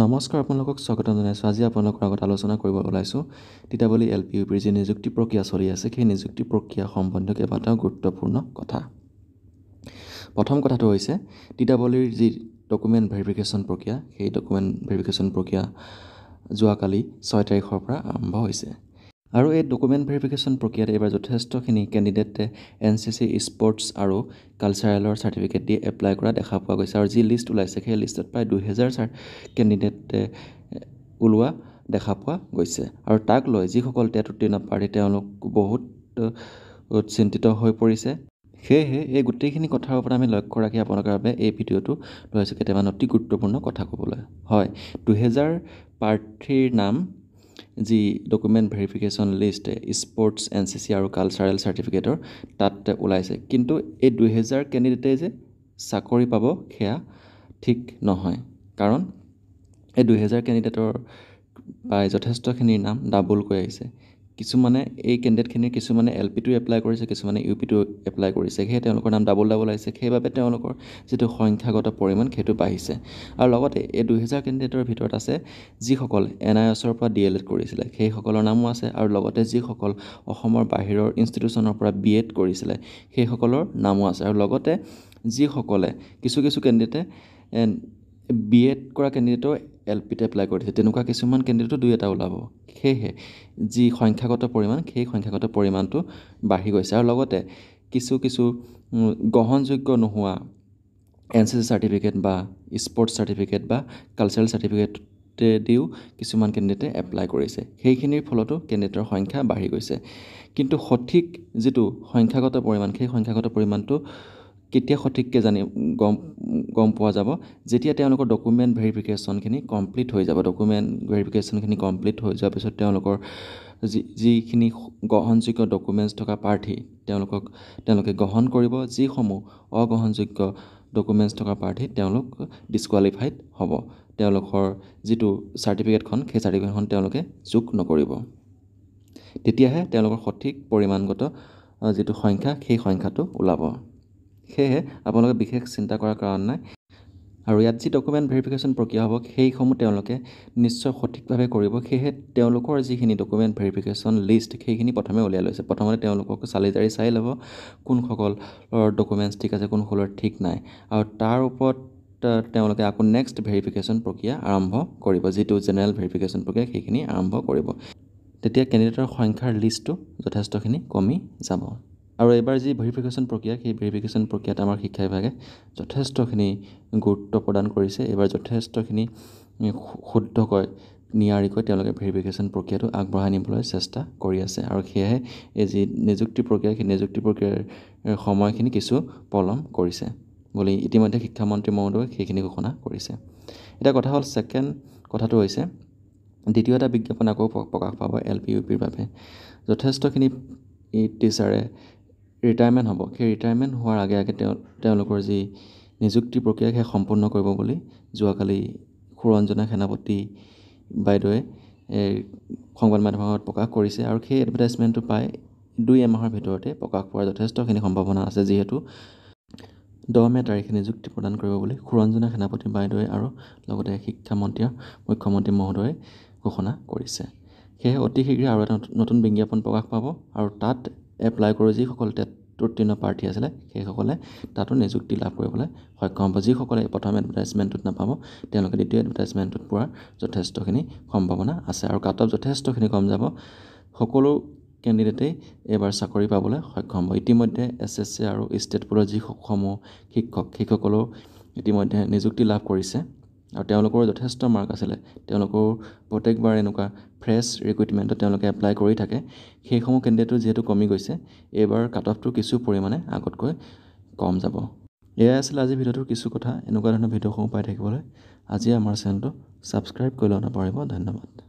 নমস্কাৰ, আপোনালোকক স্বাগতম জনাইছোঁ। আজি আপোনালোকৰ আগত আলোচনা কৰিব ওলাইছোঁ টিটাবলী LP/UPৰ যি নিযুক্তি প্ৰক্ৰিয়া চলি আছে, সেই নিযুক্তি প্ৰক্ৰিয়া সম্বন্ধীয় কেইবাটাও গুৰুত্বপূৰ্ণ কথা। প্ৰথম কথাটো হৈছে টিটাবলীৰ যি ডকুমেণ্ট ভেৰিফিকেশ্যন প্ৰক্ৰিয়া, সেই ডকুমেণ্ট ভেৰিফিকেশ্যন প্ৰক্ৰিয়া যোৱাকালি 6 তাৰিখৰ পৰা আৰম্ভ হৈছে। আৰু এই ডকুমেণ্ট ভেৰিফিকেশ্যন প্ৰক্ৰিয়াত এইবাৰ যথেষ্টখিনি কেণ্ডিডেটে NCC স্পৰ্টছ আৰু কালচাৰেলৰ চাৰ্টিফিকেট দি এপ্লাই কৰা দেখা পোৱা গৈছে। আৰু যি লিষ্ট ওলাইছে, সেই লিষ্টত প্ৰায় 2000 কেণ্ডিডেটে ওলোৱা দেখা পোৱা গৈছে। আৰু তাক লৈ যিসকল টেট উত্তীৰ্ণ প্ৰাৰ্থী তেওঁলোক বহুত চিন্তিত হৈ পৰিছে। সেয়েহে এই গোটেইখিনি কথাৰ ওপৰত আমি লক্ষ্য ৰাখি আপোনালোকৰ বাবে এই ভিডিঅ'টো লৈ আহিছোঁ কেইটামান অতি গুৰুত্বপূৰ্ণ কথা ক'বলৈ। হয়, 2000 প্ৰাৰ্থীৰ নাম যি document verification list sports NCC আৰু কালচাৰেল চাৰ্টিফিকেটৰ তাত ওলাইছে। কিন্তু এই 2000 কেণ্ডিডেটে যে চাকৰি পাব সেয়া ঠিক নহয়। কাৰণ এই 2000 কেণ্ডিডেটৰ প্ৰায় যথেষ্টখিনিৰ নাম ডাবুলকৈ আহিছে। কিছুমানে এই কেণ্ডিডেটখিনিৰ কিছুমানে LP-টো এপ্লাই কৰিছে, কিছুমানে UP-টো এপ্লাই কৰিছে। সেয়ে তেওঁলোকৰ নাম ডাবল আহিছে। সেইবাবে তেওঁলোকৰ যিটো সংখ্যাগত পৰিমাণ সেইটো বাঢ়িছে। আৰু লগতে এই 2000 কেণ্ডিডেটৰ ভিতৰত আছে যিসকল NIOSৰ পৰা DLED কৰিছিলে, সেইসকলৰ নামো আছে। আৰু লগতে যিসকল অসমৰ বাহিৰৰ ইনষ্টিটিউশ্যনৰ পৰা B.Ed কৰিছিলে, সেইসকলৰ নামো আছে। আৰু লগতে যিসকলে কিছু কেণ্ডিডেটে B.Ed কৰা কেণ্ডিডেটৰ LP-ত এপ্লাই কৰিছে, তেনেকুৱা কিছুমান কেণ্ডিডেটো 2-এটা ওলাব। সেয়েহে যি সংখ্যাগত পৰিমাণ, সেই সংখ্যাগত পৰিমাণটো বাঢ়ি গৈছে। আৰু লগতে কিছু গ্ৰহণযোগ্য নোহোৱা NCC চাৰ্টিফিকেট বা স্পৰ্টছ চাৰ্টিফিকেট বা কালচাৰেল চাৰ্টিফিকেটেদিও কিছুমান কেণ্ডিডেটে এপ্লাই কৰিছে। সেইখিনিৰ ফলতো কেণ্ডিডেটৰ সংখ্যা বাঢ়ি গৈছে। কিন্তু সঠিক যিটো সংখ্যাগত পৰিমাণ, সেই সংখ্যাগত পৰিমাণটো কেতিয়া সঠিককৈ গম পোৱা যাব, যেতিয়া তেওঁলোকৰ ডকুমেণ্ট ভেৰিফিকেশ্যনখিনি কমপ্লিট হৈ যাব। ডকুমেণ্ট ভেৰিফিকেশ্যনখিনি কমপ্লিট হৈ যোৱাৰ পিছত তেওঁলোকৰ যিখিনি গ্ৰহণযোগ্য ডকুমেণ্টছ থকা প্ৰাৰ্থী তেওঁলোকে গ্ৰহণ কৰিব। যিসমূহ অগ্ৰহণযোগ্য ডকুমেণ্টছ থকা প্ৰাৰ্থী তেওঁলোক ডিছকুৱালিফাইড হ'ব। তেওঁলোকৰ যিটো চাৰ্টিফিকেটখন, সেই চাৰ্টিফিকেটখন তেওঁলোকে যোগ নকৰিব। তেতিয়াহে তেওঁলোকৰ সঠিক পৰিমাণগত যিটো সংখ্যা, সেই সংখ্যাটো ওলাব। সেয়েহে আপোনালোকে বিশেষ চিন্তা কৰাৰ কাৰণ নাই। আৰু ইয়াত যি ডকুমেণ্ট ভেৰিফিকেশ্যন প্ৰক্ৰিয়া হ'ব, সেইসমূহ তেওঁলোকে নিশ্চয় সঠিকভাৱে কৰিব। সেয়েহে তেওঁলোকৰ যিখিনি ডকুমেণ্ট ভেৰিফিকেশ্যন লিষ্ট, সেইখিনি প্ৰথমে উলিয়াই লৈছে। প্ৰথমতে তেওঁলোকক চালি-জাৰি চাই ল'ব কোনসকলৰ ডকুমেণ্টছ ঠিক আছে, কোনসকলৰ ঠিক নাই। আৰু তাৰ ওপৰত তেওঁলোকে আকৌ নেক্সট ভেৰিফিকেশ্যন প্ৰক্ৰিয়া আৰম্ভ কৰিব, যিটো জেনেৰেল ভেৰিফিকেশ্যন প্ৰক্ৰিয়া, সেইখিনি আৰম্ভ কৰিব। তেতিয়া কেণ্ডিডেটৰ সংখ্যাৰ লিষ্টটো যথেষ্টখিনি কমি যাব। আৰু এইবাৰ যি ভেৰিফিকেশ্যন প্ৰক্ৰিয়া, সেই ভেৰিফিকেশ্যন প্ৰক্ৰিয়াত আমাৰ শিক্ষা বিভাগে যথেষ্টখিনি গুৰুত্ব প্ৰদান কৰিছে। এইবাৰ যথেষ্টখিনি শুদ্ধকৈ নিয়াৰিকৈ তেওঁলোকে ভেৰিফিকেশ্যন প্ৰক্ৰিয়াটো আগবঢ়াই নিবলৈ চেষ্টা কৰি আছে। আৰু সেয়েহে এই যি নিযুক্তি প্ৰক্ৰিয়া, সেই নিযুক্তি প্ৰক্ৰিয়াৰ সময়খিনি কিছু পলম কৰিছে বুলি ইতিমধ্যে শিক্ষামন্ত্ৰী মহোদয়ে সেইখিনি ঘোষণা কৰিছে। এতিয়া কথা হ'ল, ছেকেণ্ড কথাটো হৈছে দ্বিতীয় এটা বিজ্ঞাপন আকৌ প্ৰকাশ পাব LP/UPৰ বাবে। যথেষ্টখিনি টিচাৰে ৰিটায়াৰমেণ্ট হ'ব। সেই ৰিটায়াৰমেণ্ট হোৱাৰ আগে তেওঁলোকৰ যি নিযুক্তি প্ৰক্ৰিয়া, সেই সম্পূৰ্ণ কৰিব বুলি যোৱাকালি সুৰঞ্জনা সেনাপতি বাইদেৱে সংবাদ মাধ্যমৰ আগত প্ৰকাশ কৰিছে। আৰু সেই এডভাৰটাইজমেণ্টটো প্ৰায় 2 মাহৰ ভিতৰতে প্ৰকাশ পোৱাৰ যথেষ্টখিনি সম্ভাৱনা আছে, যিহেতু 10 মে' তাৰিখে নিযুক্তি প্ৰদান কৰিব বুলি সুৰঞ্জনা সেনাপতি বাইদেৱে আৰু লগতে শিক্ষামন্ত্ৰী মুখ্যমন্ত্ৰী মহোদয়ে ঘোষণা কৰিছে। সেয়েহে অতি শীঘ্ৰে আৰু এটা নতুন বিজ্ঞাপন প্ৰকাশ পাব। আৰু তাত এপ্লাই কৰি যিসকল টেট উত্তীৰ্ণ প্ৰাৰ্থী আছিলে, সেইসকলে তাতো নিযুক্তি লাভ কৰিবলৈ সক্ষম হ'ব। যিসকলে প্ৰথম এডভাৰটাইজমেণ্টটোত নাপাব, তেওঁলোকে দ্বিতীয় এডভাৰটাইজমেণ্টটোত পোৱাৰ যথেষ্টখিনি সম্ভাৱনা আছে। আৰু কাট অফ যথেষ্টখিনি কম যাব। সকলো কেণ্ডিডেটেই এইবাৰ চাকৰি পাবলৈ সক্ষম হ'ব। ইতিমধ্যে SSC আৰু ষ্টেট বোৰ্ডৰ যিসমূহ শিক্ষকসকলেও ইতিমধ্যে নিযুক্তি লাভ কৰিছে। আৰু তেওঁলোকৰো যথেষ্ট মাৰ্ক আছিলে। তেওঁলোকেও প্ৰত্যেকবাৰ এনেকুৱা ফ্ৰেছ ৰিক্ৰুইটমেণ্টত তেওঁলোকে এপ্লাই কৰি থাকে। সেইসমূহ কেণ্ডিডেটো যিহেতু কমি গৈছে, এইবাৰ কাট অফটো কিছু পৰিমাণে আগতকৈ কম যাব। এয়াই আছিল আজিৰ ভিডিঅ'টোৰ কিছু কথা। এনেকুৱা ধৰণৰ ভিডিঅ'সমূহ পাই থাকিবলৈ আজি আমাৰ চেনেলটো ছাবস্ক্ৰাইব কৰি ল'ব নাপাহৰিব। ধন্যবাদ।